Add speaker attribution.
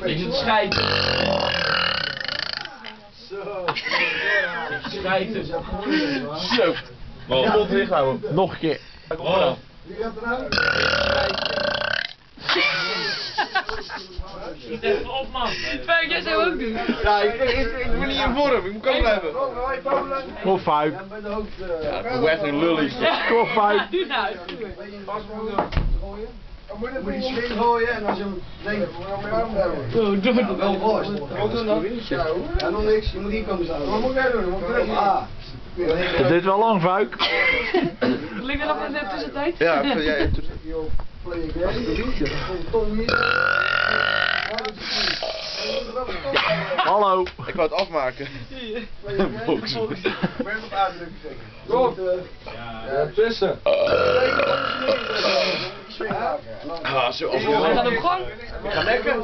Speaker 1: Je zit schijten.
Speaker 2: Zo.
Speaker 1: Schijten.
Speaker 3: Zo.
Speaker 1: Ja, mond dicht houden.
Speaker 3: Nog een keer.
Speaker 1: Oh.
Speaker 2: Wie gaat er nou?
Speaker 1: Schiet even op, man.
Speaker 4: Fuik, jij zou ook doen.
Speaker 3: Ja, ik ben niet in vorm. Ik moet kalm blijven.
Speaker 2: Kom,
Speaker 3: Fuik.
Speaker 2: Ja,
Speaker 3: Ik ben echt een lully.
Speaker 4: Kom,
Speaker 3: Fuik.
Speaker 4: doe nou.
Speaker 2: moet je scheen gooien en als je hem denkt, wel vast. Ja, nog niks, je moet hier komen staan. Wat moet jij doen?
Speaker 3: Dit is wel lang, Fuik.
Speaker 4: Klinkt er nog in de tussentijd?
Speaker 3: Ja, jij. Hallo. Ik wou het afmaken. Volks.
Speaker 2: Goed. Ja, tussen.
Speaker 3: Ah, zo als
Speaker 4: Hij gaat op gang.
Speaker 2: Ik ga lekker.